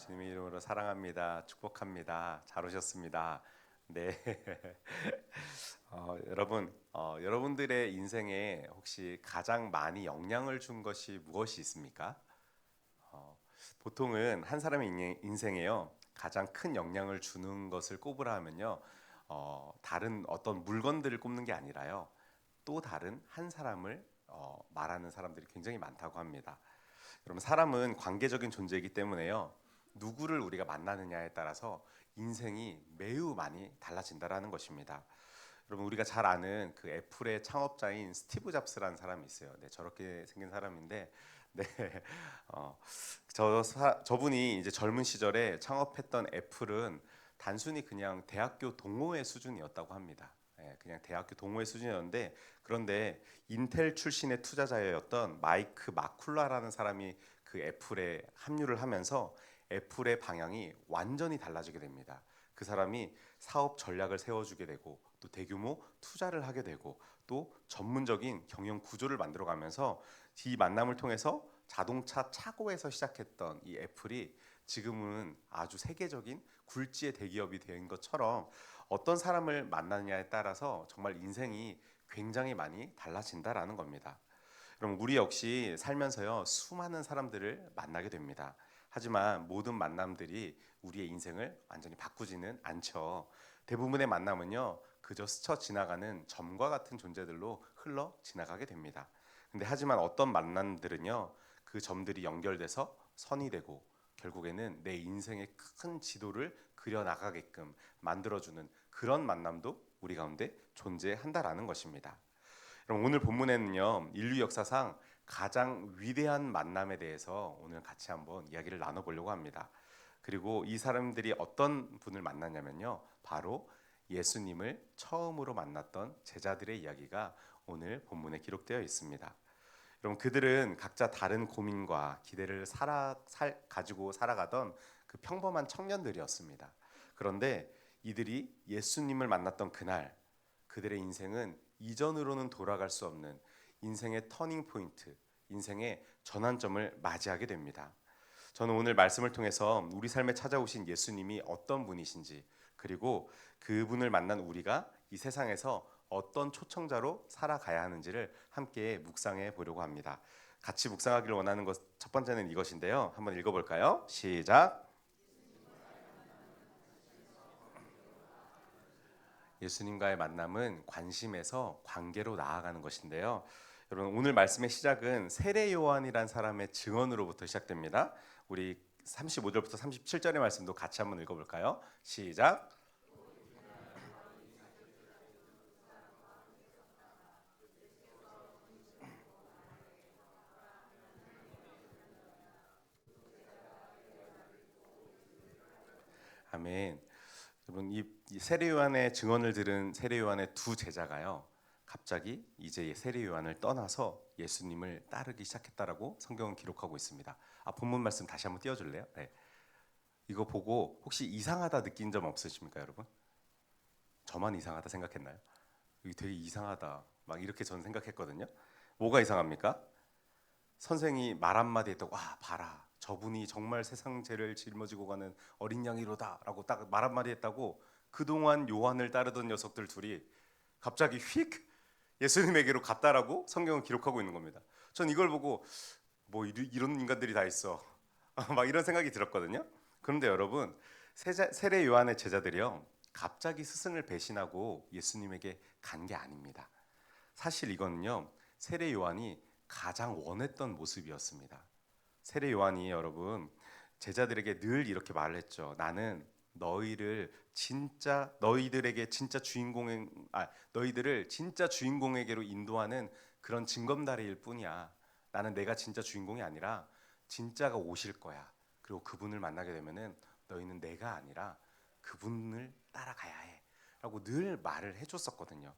주님의 이름으로 사랑합니다. 축복합니다. 잘 오셨습니다. 네. 여러분들의 인생에 혹시 가장 많이 영향을 준 것이 무엇이 있습니까? 보통은 한 사람의 인생에요, 가장 큰 영향을 주는 것을 꼽으라 하면요, 다른 어떤 물건들을 꼽는 게 아니라요, 또 다른 한 사람을 말하는 사람들이 굉장히 많다고 합니다. 그럼 사람은 관계적인 존재이기 때문에요, 누구를 우리가 만나느냐에 따라서 인생이 매우 많이 달라진다라는 것입니다. 여러분, 우리가 잘 아는 그 애플의 창업자인 스티브 잡스라는 사람이 있어요. 네, 저렇게 생긴 사람인데, 네, 어, 저분이 이제 젊은 시절에 창업했던 애플은 단순히 그냥 대학교 동호회 수준이었다고 합니다. 예, 그냥 대학교 동호회 수준이었는데, 그런데 인텔 출신의 투자자였던 마이크 마쿨라라는 사람이 그 애플에 합류를 하면서 애플의 방향이 완전히 달라지게 됩니다. 그 사람이 사업 전략을 세워주게 되고, 또 대규모 투자를 하게 되고, 또 전문적인 경영 구조를 만들어가면서 이 만남을 통해서 자동차 차고에서 시작했던 이 애플이 지금은 아주 세계적인 굴지의 대기업이 된 것처럼, 어떤 사람을 만나느냐에 따라서 정말 인생이 굉장히 많이 달라진다라는 겁니다. 그럼 우리 역시 살면서요, 수많은 사람들을 만나게 됩니다. 하지만 모든 만남들이 우리의 인생을 완전히 바꾸지는 않죠. 대부분의 만남은요, 그저 스쳐 지나가는 점과 같은 존재들로 흘러 지나가게 됩니다. 근데 하지만 어떤 만남들은요, 그 점들이 연결돼서 선이 되고 결국에는 내 인생의 큰 지도를 그려 나가게끔 만들어주는 그런 만남도 우리 가운데 존재한다라는 것입니다. 그럼 오늘 본문에는요, 인류 역사상 가장 위대한 만남에 대해서 오늘 같이 한번 이야기를 나눠보려고 합니다. 그리고 이 사람들이 어떤 분을 만났냐면요, 바로 예수님을 처음으로 만났던 제자들의 이야기가 오늘 본문에 기록되어 있습니다. 그럼 그들은 각자 다른 고민과 기대를 가지고 살아가던 그 평범한 청년들이었습니다. 그런데 이들이 예수님을 만났던 그날, 그들의 인생은 이전으로는 돌아갈 수 없는 인생의 터닝 포인트, 인생의 전환점을 맞이하게 됩니다. 저는 오늘 말씀을 통해서 우리 삶에 찾아오신 예수님이 어떤 분이신지, 그리고 그분을 만난 우리가 이 세상에서 어떤 초청자로 살아가야 하는지를 함께 묵상해 보려고 합니다. 같이 묵상하기를 원하는 것 첫 번째는 이것인데요. 한번 읽어볼까요? 시작. 예수님과의 만남은 관심에서 관계로 나아가는 것인데요. 여러분, 오늘 말씀의 시작은 세례 요한이란 사람의 증언으로부터 시작됩니다. 우리 35절부터 37절의 말씀도 같이 한번 읽어볼까요? 시작. 아멘. 여러분, 이 세례 요한의 증언을 들은 세례 요한의 두 제자가요, 갑자기 이제 세례 요한을 떠나서 예수님을 따르기 시작했다라고 성경은 기록하고 있습니다. 본문 말씀 다시 한번 띄워줄래요? 네. 이거 보고 혹시 이상하다 느낀 점 없으십니까, 여러분? 저만 이상하다 생각했나요? 이게 되게 이상하다, 막 이렇게 저는 생각했거든요. 뭐가 이상합니까? 선생이 말 한마디 했다고, 봐라, 저분이 정말 세상 죄를 짊어지고 가는 어린 양이로다라고 딱 말 한마디 했다고 그동안 요한을 따르던 녀석들 둘이 갑자기 휙 예수님에게로 갔다라고 성경은 기록하고 있는 겁니다. 전 이걸 보고 뭐 이런 인간들이 다 있어 막 이런 생각이 들었거든요. 그런데 여러분, 세례 요한의 제자들이요, 갑자기 스승을 배신하고 예수님에게 간 게 아닙니다. 사실 이거는요, 세례 요한이 가장 원했던 모습이었습니다. 세례 요한이 여러분, 제자들에게 늘 이렇게 말을 했죠. 나는 너희들을 진짜 주인공에게로 인도하는 그런 징검다리일 뿐이야. 나는 내가 진짜 주인공이 아니라 진짜가 오실 거야. 그리고 그분을 만나게 되면은 너희는 내가 아니라 그분을 따라가야 해. 라고 늘 말을 해줬었거든요.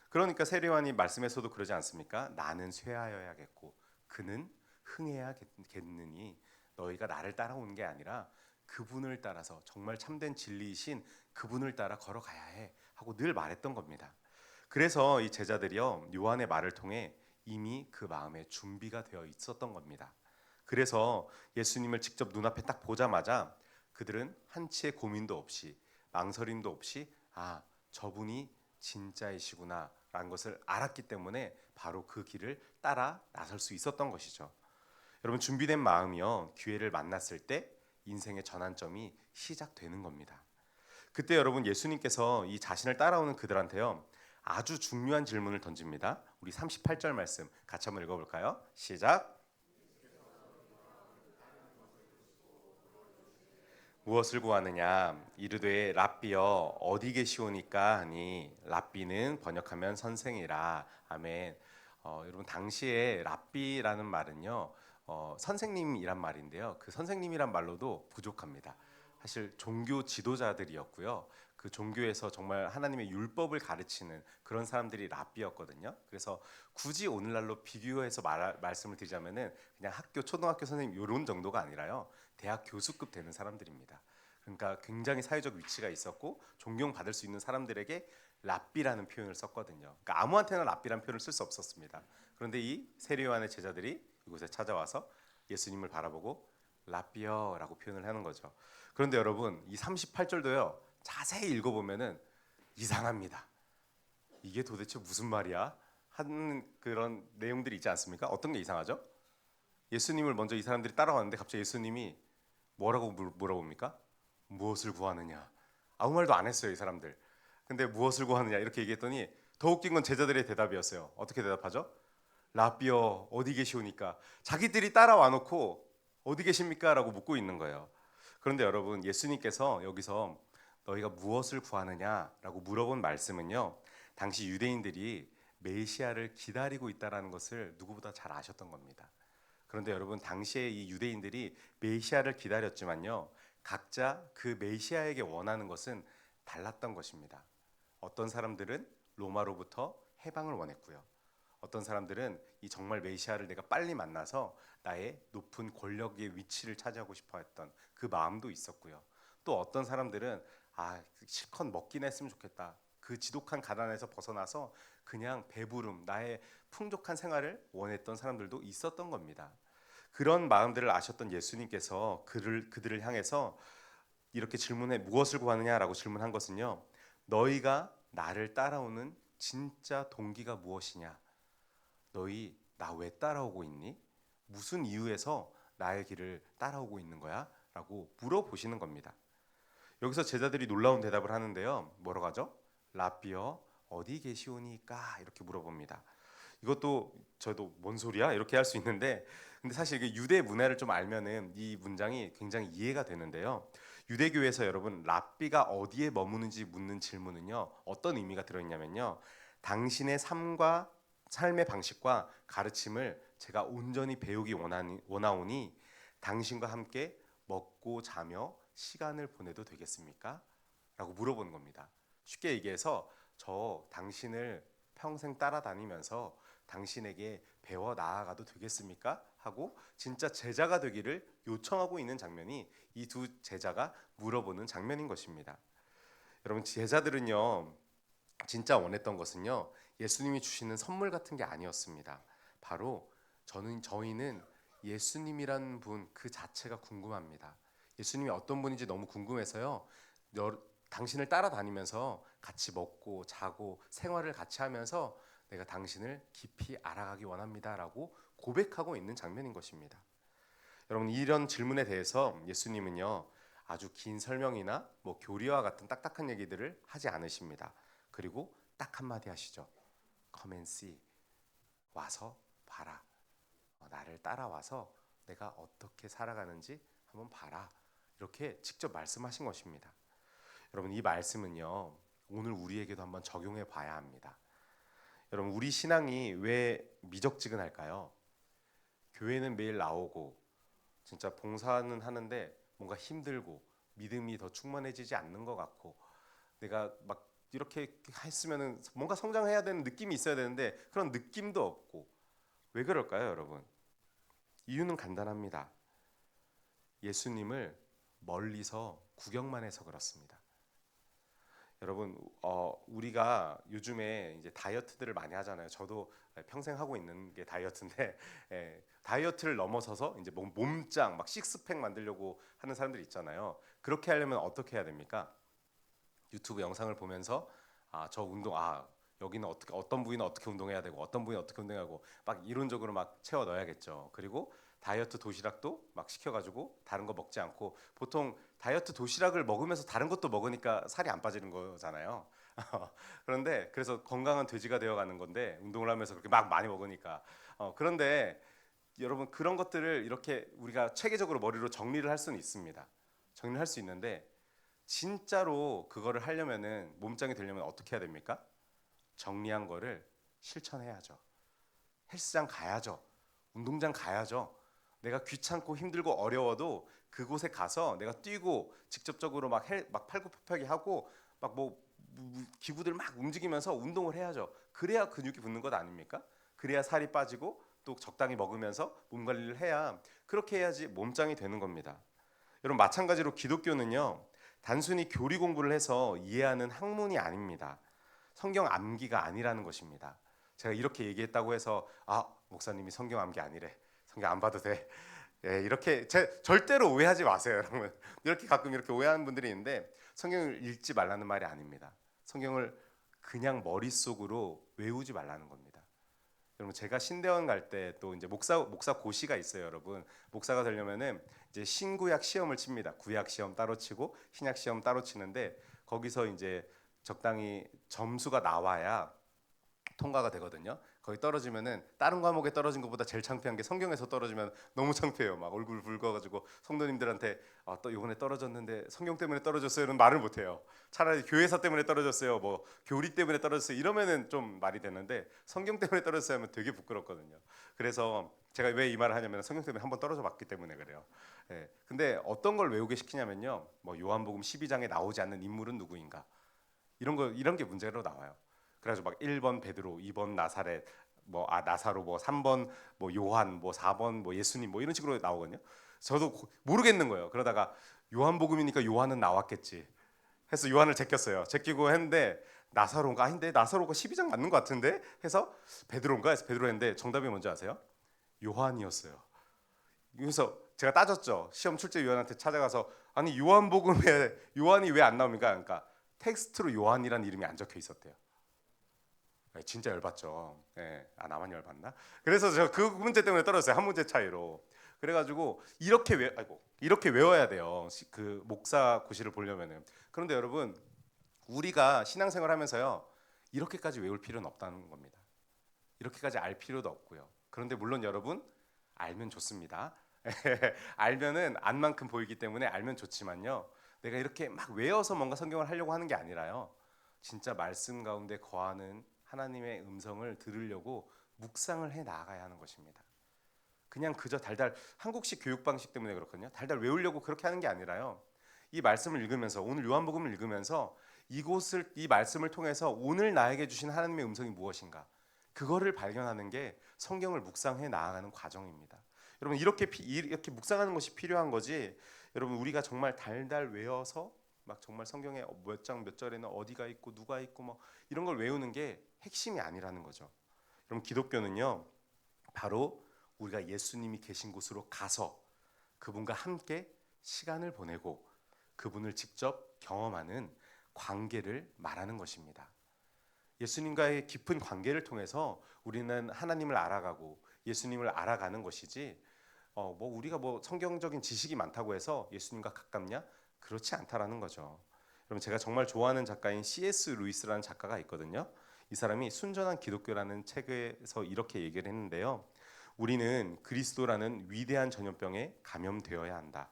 그러니까 세례요한이 말씀에서도 그러지 않습니까? 나는 쇠하여야겠고 그는 흥해야겠느니 너희가 나를 따라오는 게 아니라 그분을 따라서 정말 참된 진리이신 그분을 따라 걸어가야 해 하고 늘 말했던 겁니다. 그래서 이 제자들이요, 요한의 말을 통해 이미 그 마음에 준비가 되어 있었던 겁니다. 그래서 예수님을 직접 눈앞에 딱 보자마자 그들은 한치의 고민도 없이 망설임도 없이 저분이 진짜이시구나 라는 것을 알았기 때문에 바로 그 길을 따라 나설 수 있었던 것이죠. 여러분, 준비된 마음이요, 기회를 만났을 때 인생의 전환점이 시작되는 겁니다. 그때 여러분, 예수님께서 이 자신을 따라오는 그들한테요, 아주 중요한 질문을 던집니다. 우리 38절 말씀 같이 한번 읽어볼까요? 시작. 무엇을 구하느냐 이르되 랍비여 어디 계시오니까 하니, 랍비는 번역하면 선생이라. 아멘. 여러분, 당시에 랍비라는 말은요, 선생님이란 말인데요, 그 선생님이란 말로도 부족합니다. 사실 종교 지도자들이었고요, 그 종교에서 정말 하나님의 율법을 가르치는 그런 사람들이 랍비였거든요. 그래서 굳이 오늘날로 비교해서 말씀을 드리자면은 그냥 학교 초등학교 선생님 이런 정도가 아니라요, 대학 교수급 되는 사람들입니다. 그러니까 굉장히 사회적 위치가 있었고 존경받을 수 있는 사람들에게 랍비라는 표현을 썼거든요. 그러니까 아무한테나 랍비라는 표현을 쓸 수 없었습니다. 그런데 이 세례 요한의 제자들이 이곳에 찾아와서 예수님을 바라보고 랍비여라고 표현을 하는 거죠. 그런데 여러분, 이 38절도요, 자세히 읽어보면은 이상합니다. 이게 도대체 무슨 말이야? 하는 그런 내용들이 있지 않습니까? 어떤 게 이상하죠? 예수님을 먼저 이 사람들이 따라왔는데 갑자기 예수님이 뭐라고 물어봅니까? 무엇을 구하느냐? 아무 말도 안 했어요, 이 사람들. 근데 무엇을 구하느냐 이렇게 얘기했더니 더 웃긴 건 제자들의 대답이었어요. 어떻게 대답하죠? 랍비여 어디 계시오니까. 자기들이 따라와 놓고 어디 계십니까? 라고 묻고 있는 거예요. 그런데 여러분, 예수님께서 여기서 너희가 무엇을 구하느냐라고 물어본 말씀은요, 당시 유대인들이 메시아를 기다리고 있다라는 것을 누구보다 잘 아셨던 겁니다. 그런데 여러분, 당시에 이 유대인들이 메시아를 기다렸지만요, 각자 그 메시아에게 원하는 것은 달랐던 것입니다. 어떤 사람들은 로마로부터 해방을 원했고요, 어떤 사람들은 이 정말 메시아를 내가 빨리 만나서 나의 높은 권력의 위치를 차지하고 싶어 했던 그 마음도 있었고요, 또 어떤 사람들은 실컷 먹긴 했으면 좋겠다, 그 지독한 가난에서 벗어나서 그냥 배부름, 나의 풍족한 생활을 원했던 사람들도 있었던 겁니다. 그런 마음들을 아셨던 예수님께서 그들을 향해서 이렇게 질문해, 무엇을 구하느냐라고 질문한 것은요, 너희가 나를 따라오는 진짜 동기가 무엇이냐? 너희 나 왜 따라오고 있니? 무슨 이유에서 나의 길을 따라오고 있는 거야? 라고 물어보시는 겁니다. 여기서 제자들이 놀라운 대답을 하는데요, 뭐라고 하죠? 랍비여 어디 계시오니까 이렇게 물어봅니다. 이것도 저도 뭔 소리야? 이렇게 할 수 있는데, 근데 사실 이게 유대 문화를 좀 알면은 이 문장이 굉장히 이해가 되는데요. 유대교에서 여러분, 랍비가 어디에 머무는지 묻는 질문은요, 어떤 의미가 들어있냐면요, 당신의 삶의 방식과 가르침을 제가 온전히 배우기 원하오니 당신과 함께 먹고 자며 시간을 보내도 되겠습니까? 라고 물어보는 겁니다. 쉽게 얘기해서 저 당신을 평생 따라다니면서 당신에게 배워 나아가도 되겠습니까? 하고 진짜 제자가 되기를 요청하고 있는 장면이 이 두 제자가 물어보는 장면인 것입니다. 여러분, 제자들은요, 진짜 원했던 것은요, 예수님이 주시는 선물 같은 게 아니었습니다. 바로 저희는 예수님이라는 분 그 자체가 궁금합니다. 예수님이 어떤 분인지 너무 궁금해서요, 당신을 따라다니면서 같이 먹고 자고 생활을 같이 하면서 내가 당신을 깊이 알아가기 원합니다라고 고백하고 있는 장면인 것입니다. 여러분, 이런 질문에 대해서 예수님은요, 아주 긴 설명이나 교리와 같은 딱딱한 얘기들을 하지 않으십니다. 그리고 딱 한마디 하시죠. Come and see. 와서 봐라. 나를 따라와서 내가 어떻게 살아가는지 한번 봐라. 이렇게 직접 말씀하신 것입니다. 여러분, 이 말씀은요, 오늘 우리에게도 한번 적용해 봐야 합니다. 여러분, 우리 신앙이 왜 미적지근할까요? 교회는 매일 나오고 진짜 봉사는 하는데 뭔가 힘들고 믿음이 더 충만해지지 않는 것 같고, 내가 막 이렇게 했으면은 뭔가 성장해야 되는 느낌이 있어야 되는데 그런 느낌도 없고, 왜 그럴까요, 여러분? 이유는 간단합니다. 예수님을 멀리서 구경만 해서 그렇습니다. 여러분, 우리가 요즘에 이제 다이어트들을 많이 하잖아요. 저도 평생 하고 있는 게 다이어트인데 다이어트를 넘어서서 이제 몸짱 막 식스팩 만들려고 하는 사람들이 있잖아요. 그렇게 하려면 어떻게 해야 됩니까? 유튜브 영상을 보면서 저 운동 여기는 어떻게 어떤 부위는 어떻게 운동해야 되고 어떤 부위는 어떻게 운동해야 하고 막 이론적으로 막 채워 넣어야겠죠. 그리고 다이어트 도시락도 막 시켜가지고 다른 거 먹지 않고 보통 다이어트 도시락을 먹으면서 다른 것도 먹으니까 살이 안 빠지는 거잖아요. 그런데 그래서 건강한 돼지가 되어가는 건데 운동을 하면서 그렇게 막 많이 먹으니까 그런데 여러분 그런 것들을 이렇게 우리가 체계적으로 머리로 정리를 할 수는 있습니다. 정리를 할 수 있는데 진짜로 그거를 하려면은 몸짱이 되려면 어떻게 해야 됩니까? 정리한 거를 실천해야죠. 헬스장 가야죠. 운동장 가야죠. 내가 귀찮고 힘들고 어려워도 그곳에 가서 내가 뛰고 직접적으로 막 팔굽혀펴기 하고 막 뭐 기구들 막 움직이면서 운동을 해야죠. 그래야 근육이 붙는 것 아닙니까? 그래야 살이 빠지고 또 적당히 먹으면서 몸 관리를 해야 그렇게 해야지 몸짱이 되는 겁니다. 여러분 마찬가지로 기독교는요. 단순히 교리 공부를 해서 이해하는 학문이 아닙니다. 성경 암기가 아니라는 것입니다. 제가 이렇게 얘기했다고 해서 목사님이 성경 암기 아니래. 성경 안 봐도 돼. 예, 이렇게 절대로 오해하지 마세요, 여러분. 이렇게 가끔 이렇게 오해하는 분들이 있는데 성경을 읽지 말라는 말이 아닙니다. 성경을 그냥 머릿속으로 외우지 말라는 겁니다. 여러분 제가 신대원 갈 때 또 이제 목사 고시가 있어요, 여러분. 목사가 되려면은 이제 신구약 시험을 칩니다. 구약 시험 따로 치고 신약 시험 따로 치는데 거기서 이제 적당히 점수가 나와야 통과가 되거든요. 거기 떨어지면은 다른 과목에 떨어진 것보다 제일 창피한 게 성경에서 떨어지면 너무 창피해요. 막 얼굴 붉어가지고 성도님들한테 또 이번에 떨어졌는데 성경 때문에 떨어졌어요는 말을 못해요. 차라리 교회사 때문에 떨어졌어요, 뭐 교리 때문에 떨어졌어요 이러면은 좀 말이 되는데 성경 때문에 떨어졌어요 하면 되게 부끄럽거든요. 그래서 제가 왜 이 말을 하냐면 성경 때문에 한번 떨어져 봤기 때문에 그래요. 예. 근데 어떤 걸 외우게 시키냐면요. 뭐 요한복음 12장에 나오지 않는 인물은 누구인가? 이런 게 문제로 나와요. 그래가지고 막 1번 베드로, 2번 나사렛, 나사로, 뭐 3번 뭐 요한, 뭐 4번 뭐 예수님 뭐 이런 식으로 나오거든요. 저도 모르겠는 거예요. 그러다가 요한복음이니까 요한은 나왔겠지 해서 요한을 제꼈어요. 제끼고 했는데 나사로인가 아닌데 나사로가 12장 맞는 것 같은데 해서 베드로인가 해서 베드로 했는데 정답이 뭔지 아세요? 요한이었어요. 그래서 제가 따졌죠. 시험 출제 요한한테 찾아가서 아니 요한복음에 요한이 왜 안 나옵니까? 그러니까 텍스트로 요한이라는 이름이 안 적혀 있었대요. 진짜 열받죠. 예, 나만 열받나? 그래서 저 그 문제 때문에 떨어졌어요. 한 문제 차이로. 그래가지고 이렇게 외워야 돼요. 그 목사 고시를 보려면은. 그런데 여러분 우리가 신앙생활하면서요 이렇게까지 외울 필요는 없다는 겁니다. 이렇게까지 알 필요도 없고요. 그런데 물론 여러분 알면 좋습니다. 알면은 안만큼 보이기 때문에 알면 좋지만요. 내가 이렇게 막 외워서 뭔가 성경을 하려고 하는 게 아니라요. 진짜 말씀 가운데 거하는 하나님의 음성을 들으려고 묵상을 해 나가야 하는 것입니다. 그냥 그저 달달 한국식 교육 방식 때문에 그렇거든요. 달달 외우려고 그렇게 하는 게 아니라요. 이 말씀을 읽으면서 오늘 요한복음을 읽으면서 이 말씀을 통해서 오늘 나에게 주신 하나님의 음성이 무엇인가? 그거를 발견하는 게 성경을 묵상해 나아가는 과정입니다. 여러분 이렇게 묵상하는 것이 필요한 거지. 여러분 우리가 정말 달달 외워서 막 정말 성경에 몇 장 몇 절에는 어디가 있고 누가 있고 뭐 이런 걸 외우는 게 핵심이 아니라는 거죠. 여러분 기독교는요. 바로 우리가 예수님이 계신 곳으로 가서 그분과 함께 시간을 보내고 그분을 직접 경험하는 관계를 말하는 것입니다. 예수님과의 깊은 관계를 통해서 우리는 하나님을 알아가고 예수님을 알아가는 것이지 우리가 성경적인 지식이 많다고 해서 예수님과 가깝냐? 그렇지 않다라는 거죠. 여러분 제가 정말 좋아하는 작가인 C.S. 루이스라는 작가가 있거든요. 이 사람이 순전한 기독교라는 책에서 이렇게 얘기를 했는데요. 우리는 그리스도라는 위대한 전염병에 감염되어야 한다.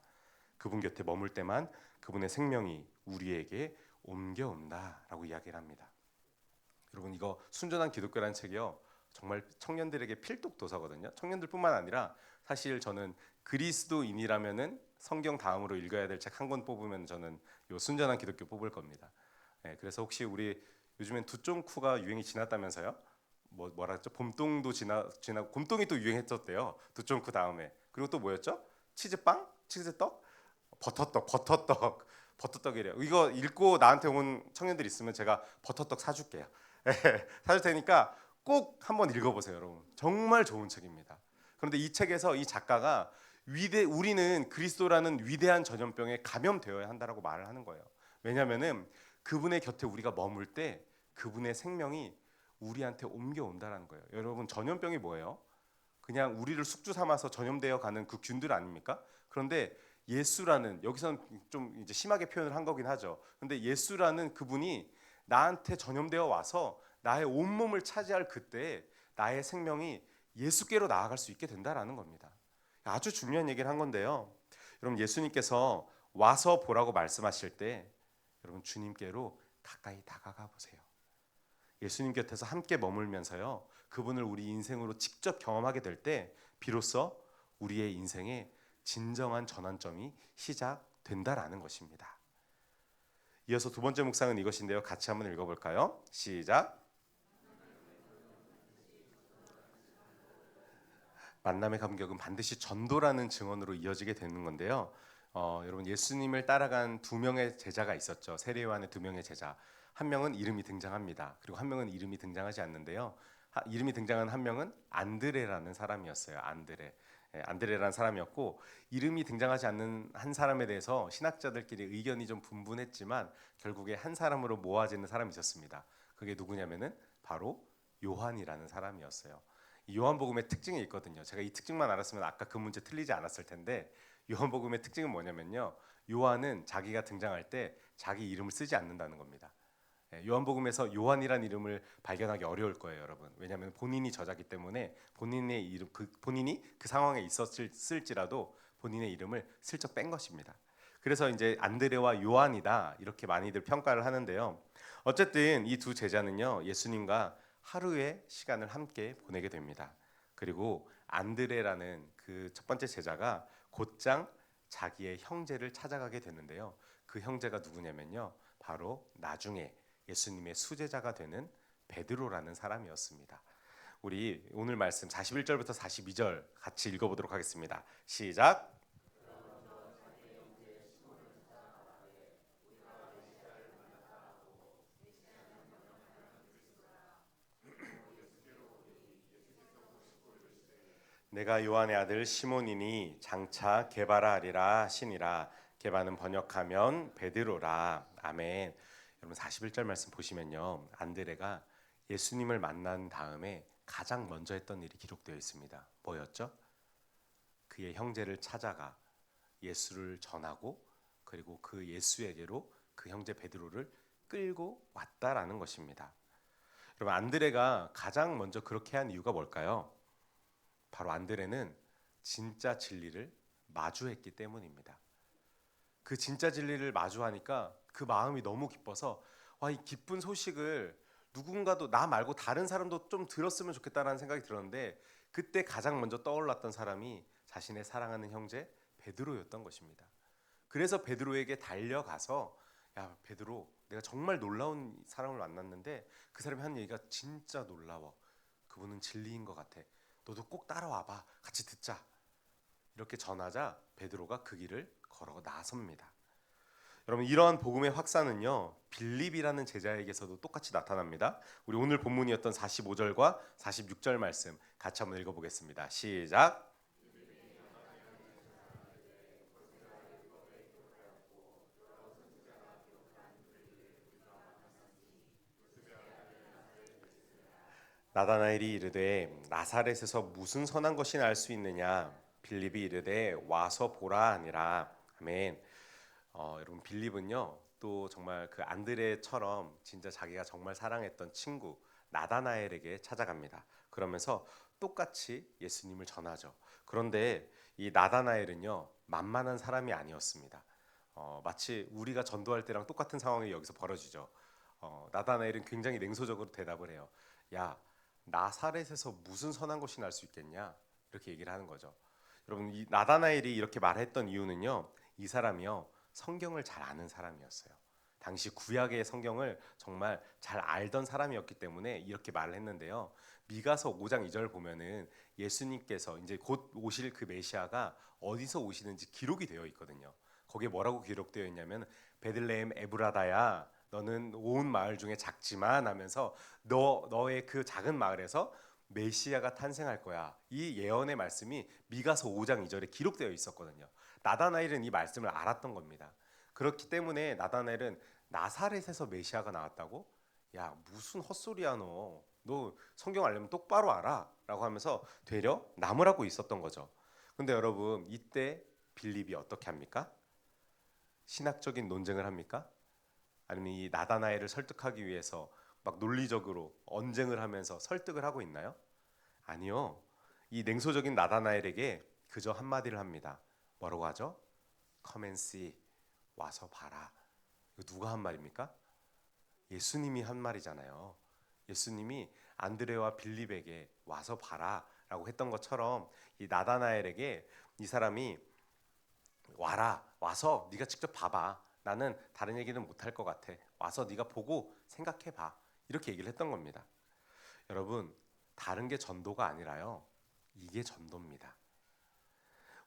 그분 곁에 머물 때만 그분의 생명이 우리에게 옮겨온다라고 이야기를 합니다. 여러분 이거 순전한 기독교라는 책이요. 정말 청년들에게 필독 도서거든요. 청년들뿐만 아니라 사실 저는 그리스도인이라면은 성경 다음으로 읽어야 될 책 한 권 뽑으면 저는 요 순전한 기독교 뽑을 겁니다. 그래서 혹시 우리 요즘엔 두쫑쿠가 유행이 지났다면서요? 뭐라 했죠? 봄동도 지나고 곰동이 또 유행했었대요. 두쫑쿠 다음에. 그리고 또 뭐였죠? 치즈빵? 치즈떡? 버터떡. 버터떡이래요. 이거 읽고 나한테 온 청년들 있으면 제가 버터떡 사줄게요. 사줄 테니까 꼭 한번 읽어보세요, 여러분. 정말 좋은 책입니다. 그런데 이 책에서 이 작가가 우리는 그리스도라는 위대한 전염병에 감염되어야 한다라고 말을 하는 거예요. 왜냐하면은 그분의 곁에 우리가 머물 때 그분의 생명이 우리한테 옮겨온다라는 거예요. 여러분, 전염병이 뭐예요? 그냥 우리를 숙주 삼아서 전염되어 가는 그 균들 아닙니까? 그런데 예수라는, 여기서는 좀 이제 심하게 표현을 한 거긴 하죠. 근데 예수라는 그분이 나한테 전염되어 와서 나의 온몸을 차지할 그때 나의 생명이 예수께로 나아갈 수 있게 된다라는 겁니다. 아주 중요한 얘기를 한 건데요. 여러분, 예수님께서 와서 보라고 말씀하실 때 여러분, 주님께로 가까이 다가가 보세요. 예수님 곁에서 함께 머물면서요, 그분을 우리 인생으로 직접 경험하게 될 때 비로소 우리의 인생에 진정한 전환점이 시작된다라는 것입니다. 이어서 두 번째 묵상은 이것인데요. 같이 한번 읽어볼까요? 시작. 만남의 감격은 반드시 전도라는 증언으로 이어지게 되는 건데요. 여러분, 예수님을 따라간 두 명의 제자가 있었죠. 세례 요한의 두 명의 제자. 한 명은 이름이 등장합니다. 그리고 한 명은 이름이 등장하지 않는데요. 이름이 등장한 한 명은 안드레라는 사람이었어요. 안드레. 안드레라는 사람이었고, 이름이 등장하지 않는 한 사람에 대해서 신학자들끼리 의견이 좀 분분했지만 결국에 한 사람으로 모아지는 사람이 있었습니다. 그게 누구냐면은 바로 요한이라는 사람이었어요. 요한복음의 특징이 있거든요. 제가 이 특징만 알았으면 아까 그 문제 틀리지 않았을 텐데, 요한복음의 특징은 뭐냐면요, 요한은 자기가 등장할 때 자기 이름을 쓰지 않는다는 겁니다. 요한복음에서 요한이라는 이름을 발견하기 어려울 거예요, 여러분. 왜냐하면 본인이 저자기 때문에 본인의 이름, 본인이 그 상황에 있었을지라도 본인의 이름을 슬쩍 뺀 것입니다. 그래서 이제 안드레와 요한이다 이렇게 많이들 평가를 하는데요. 어쨌든 이 두 제자는요, 예수님과 하루의 시간을 함께 보내게 됩니다. 그리고 안드레라는 그 첫 번째 제자가 곧장 자기의 형제를 찾아가게 되는데요. 그 형제가 누구냐면요, 바로 나중에 예수님의 수제자가 되는 베드로라는 사람이었습니다. 우리 오늘 말씀 41절부터 42절 같이 읽어보도록 하겠습니다. 시작. 내가 요한의 아들 시몬이니 장차 게바라 하리라 하시니라. 게바는 번역하면 베드로라. 아멘. 여러분, 41절 말씀 보시면요, 안드레가 예수님을 만난 다음에 가장 먼저 했던 일이 기록되어 있습니다. 뭐였죠? 그의 형제를 찾아가 예수를 전하고, 그리고 그 예수에게로 그 형제 베드로를 끌고 왔다라는 것입니다. 여러분, 안드레가 가장 먼저 그렇게 한 이유가 뭘까요? 바로 안드레는 진짜 진리를 마주했기 때문입니다. 그 진짜 진리를 마주하니까 그 마음이 너무 기뻐서, 와, 이 기쁜 소식을 누군가도, 나 말고 다른 사람도 좀 들었으면 좋겠다라는 생각이 들었는데, 그때 가장 먼저 떠올랐던 사람이 자신의 사랑하는 형제 베드로였던 것입니다. 그래서 베드로에게 달려가서, 야 베드로, 내가 정말 놀라운 사람을 만났는데 그 사람이 한 얘기가 진짜 놀라워. 그분은 진리인 것 같아. 너도 꼭 따라와봐. 같이 듣자. 이렇게 전하자 베드로가 그 길을 걸어 나섭니다. 여러분, 이러한 복음의 확산은요, 빌립이라는 제자에게서도 똑같이 나타납니다. 우리 오늘 본문이었던 45절과 46절 말씀 같이 한번 읽어보겠습니다. 시작. 나다나엘이 이르되 나사렛에서 무슨 선한 것이 날 수 있느냐. 빌립이 이르되 와서 보라 하니라. 아멘. 여러분, 빌립은요, 또 정말 그 안드레처럼 진짜 자기가 정말 사랑했던 친구 나다나엘에게 찾아갑니다. 그러면서 똑같이 예수님을 전하죠. 그런데 이 나다나엘은요, 만만한 사람이 아니었습니다. 마치 우리가 전도할 때랑 똑같은 상황이 여기서 벌어지죠. 나다나엘은 굉장히 냉소적으로 대답을 해요. 야, 나사렛에서 무슨 선한 것이 날 수 있겠냐? 이렇게 얘기를 하는 거죠. 여러분, 이 나다나엘이 이렇게 말했던 이유는요, 이 사람이요, 성경을 잘 아는 사람이었어요. 당시 구약의 성경을 정말 잘 알던 사람이었기 때문에 이렇게 말을 했는데요. 미가서 5장 2절 보면은 예수님께서 이제 곧 오실 그 메시아가 어디서 오시는지 기록이 되어 있거든요. 거기에 뭐라고 기록되어 있냐면 베들레헴 에브라다야 너는 온 마을 중에 작지만 하면서 너의 그 작은 마을에서 메시아가 탄생할 거야. 이 예언의 말씀이 미가서 5장 2절에 기록되어 있었거든요. 나다나엘은 이 말씀을 알았던 겁니다. 그렇기 때문에 나다나엘은 나사렛에서 메시아가 나왔다고? 야, 무슨 헛소리야 너. 너 성경 알려면 똑바로 알아. 라고 하면서 되려 남으라고 있었던 거죠. 근데 여러분, 이때 빌립이 어떻게 합니까? 신학적인 논쟁을 합니까? 아니면 이 나다나엘을 설득하기 위해서 막 논리적으로 언쟁을 하면서 설득을 하고 있나요? 아니요. 이 냉소적인 나다나엘에게 그저 한마디를 합니다. 뭐라고 하죠? Come and see. 와서 봐라. 이거 누가 한 말입니까? 예수님이 한 말이잖아요. 예수님이 안드레와 빌립에게 와서 봐라라고 했던 것처럼 이 나다나엘에게 이 사람이 와라. 와서 네가 직접 봐봐. 나는 다른 얘기는 못할 것 같아. 와서 네가 보고 생각해봐. 이렇게 얘기를 했던 겁니다. 여러분, 다른 게 전도가 아니라요. 이게 전도입니다.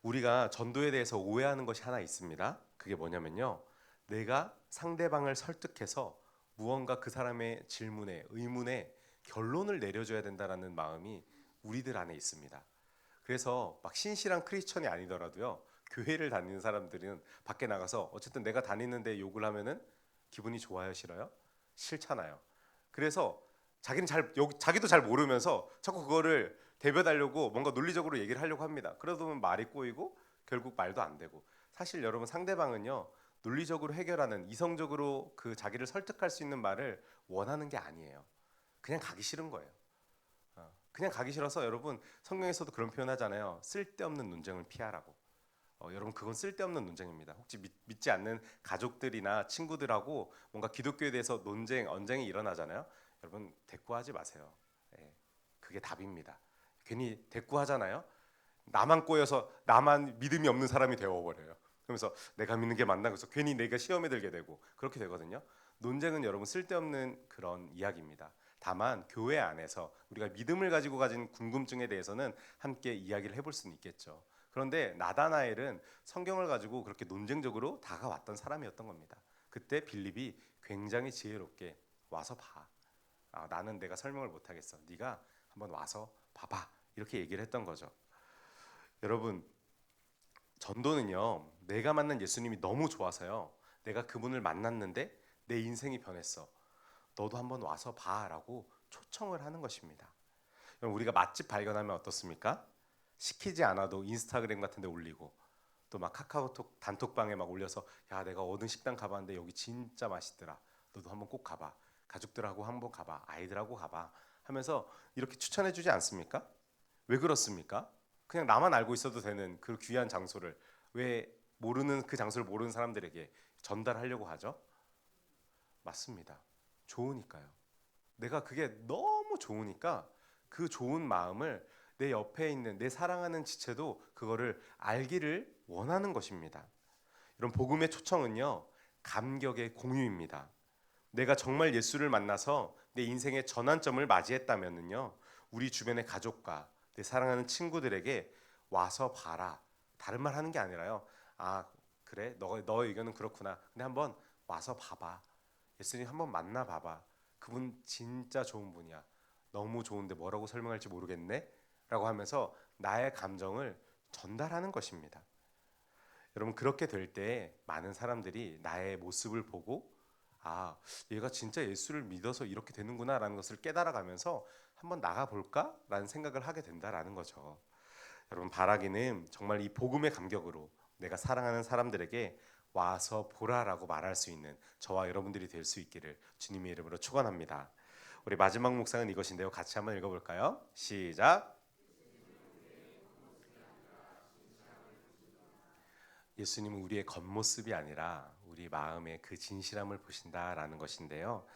우리가 전도에 대해서 오해하는 것이 하나 있습니다. 그게 뭐냐면요. 내가 상대방을 설득해서 무언가 그 사람의 질문에, 의문에 결론을 내려줘야 된다는 마음이 우리들 안에 있습니다. 그래서 막 신실한 크리스천이 아니더라도요. 교회를 다니는 사람들은 밖에 나가서 어쨌든 내가 다니는데 욕을 하면은 기분이 좋아요, 싫어요? 싫잖아요. 그래서 자기도 잘 모르면서 자꾸 그거를 대변하려고 뭔가 논리적으로 얘기를 하려고 합니다. 그러다 보면 말이 꼬이고 결국 말도 안 되고. 사실 여러분 상대방은요. 논리적으로 해결하는 이성적으로 그 자기를 설득할 수 있는 말을 원하는 게 아니에요. 그냥 가기 싫은 거예요. 그냥 가기 싫어서 여러분 성경에서도 그런 표현하잖아요. 쓸데없는 논쟁을 피하라고. 여러분 그건 쓸데없는 논쟁입니다. 혹시 믿지 않는 가족들이나 친구들하고 뭔가 기독교에 대해서 논쟁, 언쟁이 일어나잖아요. 여러분 대꾸하지 마세요. 예, 그게 답입니다. 괜히 대꾸하잖아요. 나만 꼬여서 나만 믿음이 없는 사람이 되어버려요. 그러면서 내가 믿는 게 맞나 그래서 괜히 내가 시험에 들게 되고 그렇게 되거든요. 논쟁은 여러분 쓸데없는 그런 이야기입니다. 다만 교회 안에서 우리가 믿음을 가지고 가진 궁금증에 대해서는 함께 이야기를 해볼 수는 있겠죠. 그런데 나다나엘은 성경을 가지고 그렇게 논쟁적으로 다가왔던 사람이었던 겁니다. 그때 빌립이 굉장히 지혜롭게 와서 봐. 나는 내가 설명을 못하겠어. 네가 한번 와서 봐봐. 이렇게 얘기를 했던 거죠. 여러분 전도는요. 내가 만난 예수님이 너무 좋아서요. 내가 그분을 만났는데 내 인생이 변했어. 너도 한번 와서 봐라고 초청을 하는 것입니다. 우리가 맛집 발견하면 어떻습니까? 시키지 않아도 인스타그램 같은 데 올리고 또 막 카카오톡 단톡방에 막 올려서 야 내가 어느 식당 가봤는데 여기 진짜 맛있더라. 너도 한번 꼭 가봐. 가족들하고 한번 가봐. 아이들하고 가봐. 하면서 이렇게 추천해 주지 않습니까? 왜 그렇습니까? 그냥 나만 알고 있어도 되는 그 귀한 장소를 왜 모르는 그 장소를 모르는 사람들에게 전달하려고 하죠? 맞습니다. 좋으니까요. 내가 그게 너무 좋으니까 그 좋은 마음을 내 옆에 있는 내 사랑하는 지체도 그거를 알기를 원하는 것입니다. 이런 복음의 초청은요. 감격의 공유입니다. 내가 정말 예수를 만나서 내 인생의 전환점을 맞이했다면은요. 우리 주변의 가족과 내 사랑하는 친구들에게 와서 봐라. 다른 말 하는 게 아니라요. 아, 그래? 너의 의견은 그렇구나. 근데 한번 와서 봐봐. 예수님 한번 만나 봐봐. 그분 진짜 좋은 분이야. 너무 좋은데 뭐라고 설명할지 모르겠네. 라고 하면서 나의 감정을 전달하는 것입니다. 여러분 그렇게 될 때 많은 사람들이 나의 모습을 보고 아 얘가 진짜 예수를 믿어서 이렇게 되는구나 라는 것을 깨달아가면서 한번 나가볼까? 라는 생각을 하게 된다라는 거죠. 여러분 바라기는 정말 이 복음의 감격으로 내가 사랑하는 사람들에게 와서 보라라고 말할 수 있는 저와 여러분들이 될 수 있기를 주님의 이름으로 축원합니다. 우리 마지막 묵상은 이것인데요. 같이 한번 읽어볼까요? 시작. 예수님은 우리의 겉모습이 아니라 우리 마음의 그 진실함을 보신다라는 것인데요.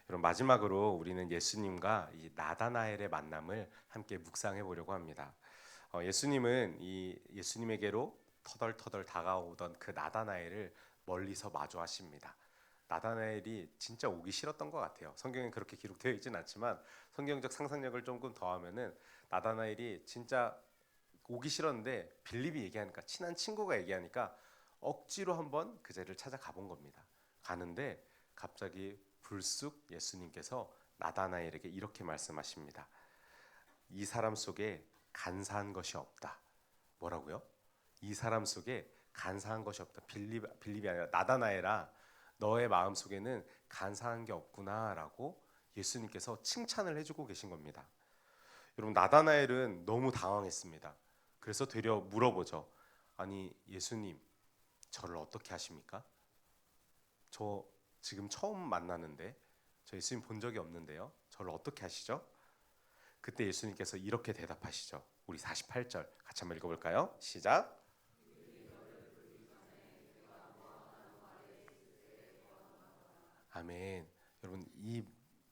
여러분 마지막으로 우리는 예수님과 이 나다나엘의 만남을 함께 묵상해 보려고 합니다. 예수님은 이 예수님에게로 터덜터덜 다가오던 그 나다나엘을 멀리서 마주하십니다. 나다나엘이 진짜 오기 싫었던 것 같아요. 성경에 그렇게 기록되어 있지는 않지만 성경적 상상력을 조금 더하면은 나다나엘이 진짜 오기 싫었는데 빌립이 얘기하니까 친한 친구가 얘기하니까 억지로 한번 그 자리를 찾아가 본 겁니다. 가는데 갑자기 불쑥 예수님께서 나다나엘에게 이렇게 말씀하십니다. 이 사람 속에 간사한 것이 없다. 뭐라고요? 이 사람 속에 간사한 것이 없다. 빌립이 아니라 나다나엘아, 너의 마음 속에는 간사한 게 없구나라고 예수님께서 칭찬을 해주고 계신 겁니다. 여러분, 나다나엘은 너무 당황했습니다. 그래서 되려 물어보죠. 아니 예수님, 저를 어떻게 하십니까? 저 지금 처음 만나는데 저 예수님 본 적이 없는데요. 저를 어떻게 하시죠? 그때 예수님께서 이렇게 대답하시죠. 우리 48절 같이 한번 읽어볼까요? 시작. 아멘. 여러분, 이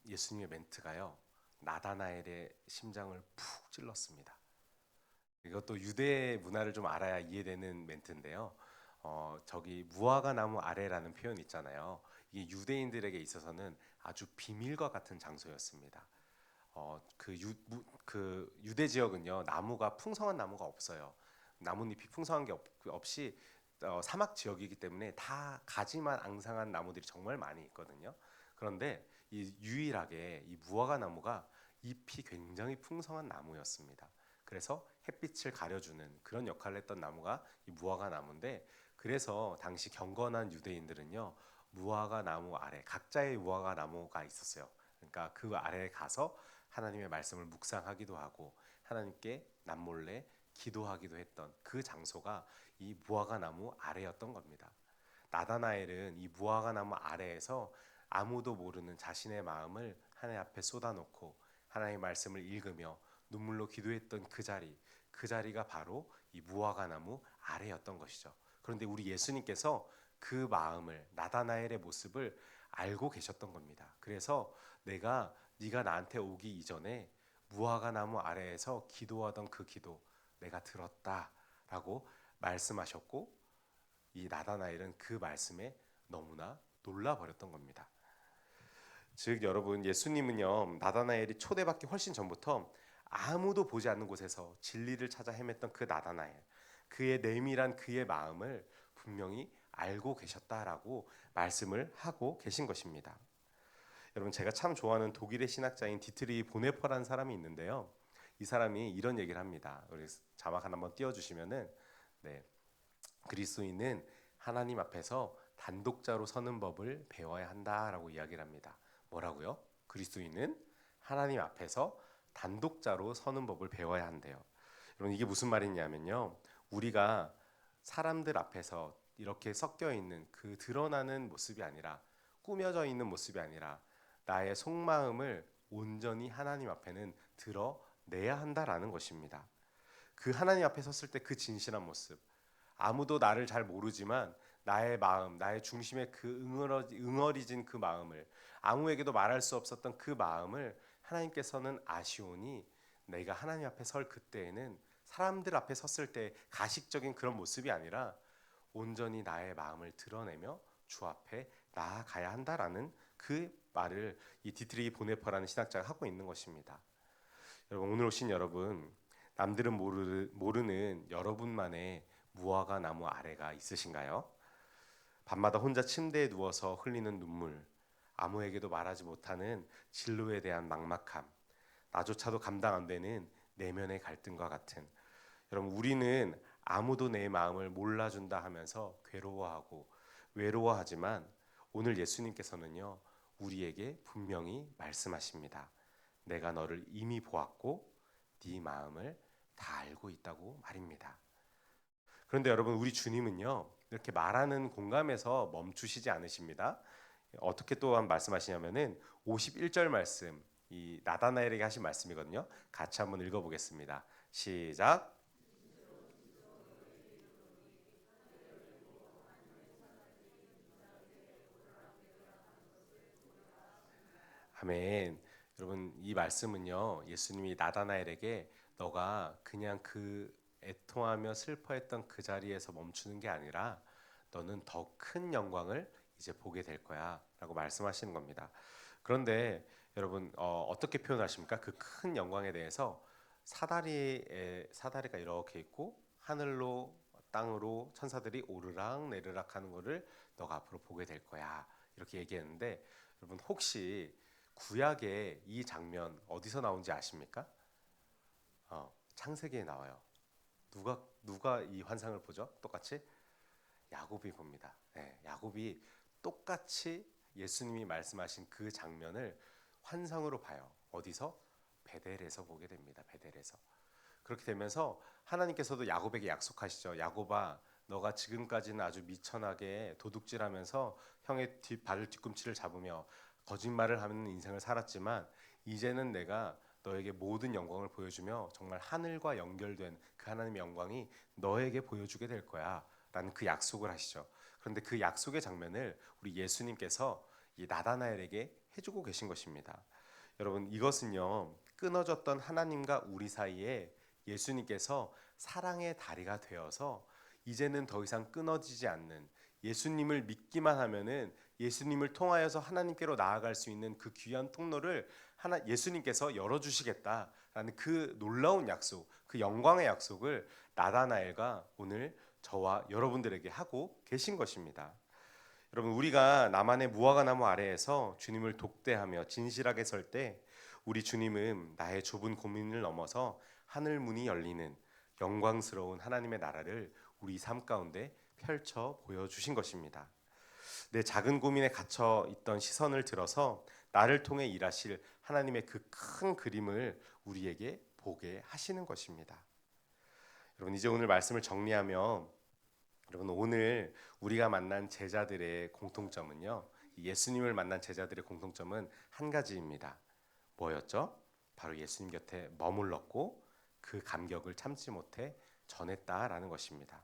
예수님의 멘트가요, 나다나엘의 심장을 푹 찔렀습니다. 이것도 유대 문화를 좀 알아야 이해되는 멘트인데요. 저기 무화과 나무 아래라는 표현 있잖아요. 이게 유대인들에게 있어서는 아주 비밀과 같은 장소였습니다. 그 유대 지역은요, 나무가 풍성한 나무가 없어요. 나뭇잎이 풍성한 게 없이 사막 지역이기 때문에 다 가지만 앙상한 나무들이 정말 많이 있거든요. 그런데 이 유일하게 이 무화과 나무가 잎이 굉장히 풍성한 나무였습니다. 그래서 햇빛을 가려주는 그런 역할을 했던 나무가 이 무화과 나무인데, 그래서 당시 경건한 유대인들은요, 무화과 나무 아래 각자의 무화과 나무가 있었어요. 그러니까 그 아래에 가서 하나님의 말씀을 묵상하기도 하고 하나님께 남몰래 기도하기도 했던 그 장소가 이 무화과 나무 아래였던 겁니다. 나다나엘은 이 무화과 나무 아래에서 아무도 모르는 자신의 마음을 하나님 앞에 쏟아놓고 하나님의 말씀을 읽으며 눈물로 기도했던 그 자리가 바로 이 무화과 나무 아래였던 것이죠. 그런데 우리 예수님께서 그 마음을, 나다나엘의 모습을 알고 계셨던 겁니다. 그래서 네가 나한테 오기 이전에 무화과 나무 아래에서 기도하던 그 기도 내가 들었다라고 말씀하셨고, 이 나다나엘은 그 말씀에 너무나 놀라 버렸던 겁니다. 즉 여러분, 예수님은요, 나다나엘이 초대받기 훨씬 전부터 아무도 보지 않는 곳에서 진리를 찾아 헤맸던 그 나다나엘, 그의 내밀한 그의 마음을 분명히 알고 계셨다라고 말씀을 하고 계신 것입니다. 여러분, 제가 참 좋아하는 독일의 신학자인 디트리 보네퍼라는 사람이 있는데요. 이 사람이 이런 얘기를 합니다. 우리 자막 한번 띄워주시면은, 네, 그리스도인은 하나님 앞에서 단독자로 서는 법을 배워야 한다라고 이야기를 합니다. 뭐라고요? 그리스도인은 하나님 앞에서 단독자로 서는 법을 배워야 한대요. 여러분, 이게 무슨 말이냐면요, 우리가 사람들 앞에서 이렇게 섞여 있는 그 드러나는 모습이 아니라, 꾸며져 있는 모습이 아니라 나의 속마음을 온전히 하나님 앞에는 드러내야 한다라는 것입니다. 그 하나님 앞에 섰을 때 그 진실한 모습, 아무도 나를 잘 모르지만 나의 마음, 나의 중심의 그 응어리진 그 마음을, 아무에게도 말할 수 없었던 그 마음을 하나님께서는 아시오니 내가 하나님 앞에 설 그때에는 사람들 앞에 섰을 때 가식적인 그런 모습이 아니라 온전히 나의 마음을 드러내며 주 앞에 나아가야 한다라는 그 말을 이 디트리 보네퍼라는 신학자가 하고 있는 것입니다. 여러분, 오늘 오신 여러분, 남들은 모르는 여러분만의 무화과 나무 아래가 있으신가요? 밤마다 혼자 침대에 누워서 흘리는 눈물, 아무에게도 말하지 못하는 진로에 대한 막막함, 나조차도 감당 안 되는 내면의 갈등과 같은, 여러분, 우리는 아무도 내 마음을 몰라준다 하면서 괴로워하고 외로워하지만 오늘 예수님께서는요, 우리에게 분명히 말씀하십니다. 내가 너를 이미 보았고 네 마음을 다 알고 있다고 말입니다. 그런데 여러분, 우리 주님은요, 이렇게 말하는 공감에서 멈추시지 않으십니다. 어떻게 또한 말씀하시냐면은 51절 말씀, 이 나다나엘에게 하신 말씀이거든요. 같이 한번 읽어보겠습니다. 시작. 아멘. 여러분, 이 말씀은요, 예수님이 나다나엘에게 너가 그냥 그 애통하며 슬퍼했던 그 자리에서 멈추는 게 아니라 너는 더 큰 영광을 이제 보게 될 거야라고 말씀하시는 겁니다. 그런데 여러분, 어떻게 표현하십니까? 그 큰 영광에 대해서 사다리가 이렇게 있고 하늘로 땅으로 천사들이 오르락 내리락 하는 거를 너가 앞으로 보게 될 거야. 이렇게 얘기했는데 여러분 혹시 구약의 이 장면 어디서 나온지 아십니까? 창세기에 나와요. 누가 이 환상을 보죠? 똑같이 야곱이 봅니다. 네, 야곱이 똑같이 예수님이 말씀하신 그 장면을 환상으로 봐요. 어디서? 베델에서 보게 됩니다. 베델에서. 그렇게 되면서 하나님께서도 야곱에게 약속하시죠. 야곱아, 너가 지금까지는 아주 미천하게 도둑질하면서 형의 발을 뒤꿈치를 잡으며 거짓말을 하는 인생을 살았지만 이제는 내가 너에게 모든 영광을 보여주며 정말 하늘과 연결된 그 하나님의 영광이 너에게 보여주게 될 거야 라는 그 약속을 하시죠. 그런데 그 약속의 장면을 우리 예수님께서 이 나다나엘에게 해주고 계신 것입니다. 여러분 이것은요 끊어졌던 하나님과 우리 사이에 예수님께서 사랑의 다리가 되어서 이제는 더 이상 끊어지지 않는, 예수님을 믿기만 하면은 예수님을 통하여서 하나님께로 나아갈 수 있는 그 귀한 통로를 예수님께서 열어주시겠다라는 그 놀라운 약속, 그 영광의 약속을 나다나엘과 오늘 저와 여러분들에게 하고 계신 것입니다. 여러분 우리가 나만의 무화과 나무 아래에서 주님을 독대하며 진실하게 설 때 우리 주님은 나의 좁은 고민을 넘어서 하늘 문이 열리는 영광스러운 하나님의 나라를 우리 삶 가운데 펼쳐 보여주신 것입니다. 내 작은 고민에 갇혀 있던 시선을 들어서 나를 통해 일하실 하나님의 그 큰 그림을 우리에게 보게 하시는 것입니다. 여러분 이제 오늘 말씀을 정리하면 여러분 오늘 우리가 만난 제자들의 공통점은요. 예수님을 만난 제자들의 공통점은 한 가지입니다. 뭐였죠? 바로 예수님 곁에 머물렀고 그 감격을 참지 못해 전했다라는 것입니다.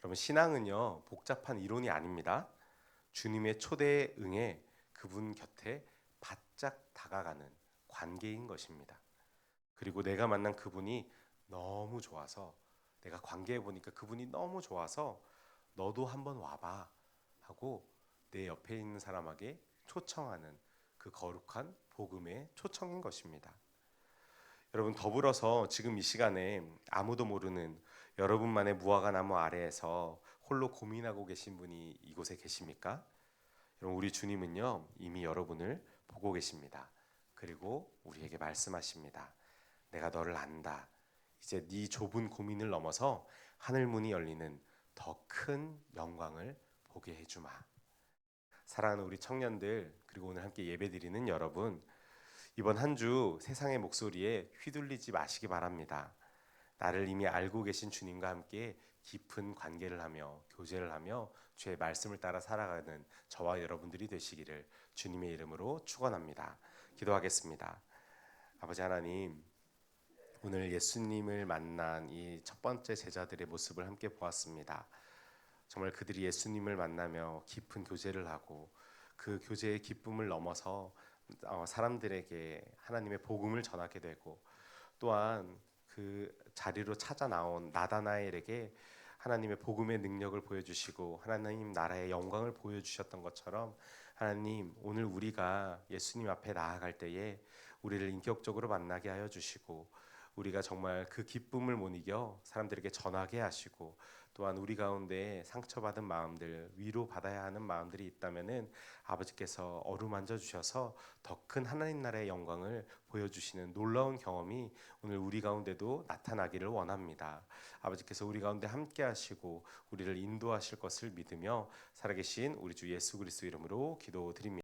여러분 신앙은요 복잡한 이론이 아닙니다. 주님의 초대에 응해 그분 곁에 바짝 다가가는 관계인 것입니다. 그리고 내가 만난 그분이 너무 좋아서, 내가 관계해 보니까 그분이 너무 좋아서 너도 한번 와봐 하고 내 옆에 있는 사람에게 초청하는 그 거룩한 복음의 초청인 것입니다. 여러분 더불어서 지금 이 시간에 아무도 모르는 여러분만의 무화과 나무 아래에서 홀로 고민하고 계신 분이 이곳에 계십니까? 여러분 우리 주님은요 이미 여러분을 보고 계십니다. 그리고 우리에게 말씀하십니다. 내가 너를 안다. 이제 네 좁은 고민을 넘어서 하늘 문이 열리는 더 큰 영광을 보게 해주마. 사랑하는 우리 청년들, 그리고 오늘 함께 예배드리는 여러분, 이번 한 주 세상의 목소리에 휘둘리지 마시기 바랍니다. 나를 이미 알고 계신 주님과 함께 깊은 관계를 하며 교제를 하며 주의 말씀을 따라 살아가는 저와 여러분들이 되시기를 주님의 이름으로 축원합니다. 기도하겠습니다. 아버지 하나님, 오늘 예수님을 만난 이 첫 번째 제자들의 모습을 함께 보았습니다. 정말 그들이 예수님을 만나며 깊은 교제를 하고 그 교제의 기쁨을 넘어서 사람들에게 하나님의 복음을 전하게 되고, 또한 그 자리로 찾아 나온 나다나엘에게 하나님의 복음의 능력을 보여주시고 하나님 나라의 영광을 보여주셨던 것처럼, 하나님 오늘 우리가 예수님 앞에 나아갈 때에 우리를 인격적으로 만나게 하여 주시고 우리가 정말 그 기쁨을 못 이겨 사람들에게 전하게 하시고, 또한 우리 가운데 상처받은 마음들, 위로받아야 하는 마음들이 있다면은 아버지께서 어루만져 주셔서 더 큰 하나님 나라의 영광을 보여주시는 놀라운 경험이 오늘 우리 가운데도 나타나기를 원합니다. 아버지께서 우리 가운데 함께 하시고 우리를 인도하실 것을 믿으며 살아계신 우리 주 예수 그리스도 이름으로 기도드립니다.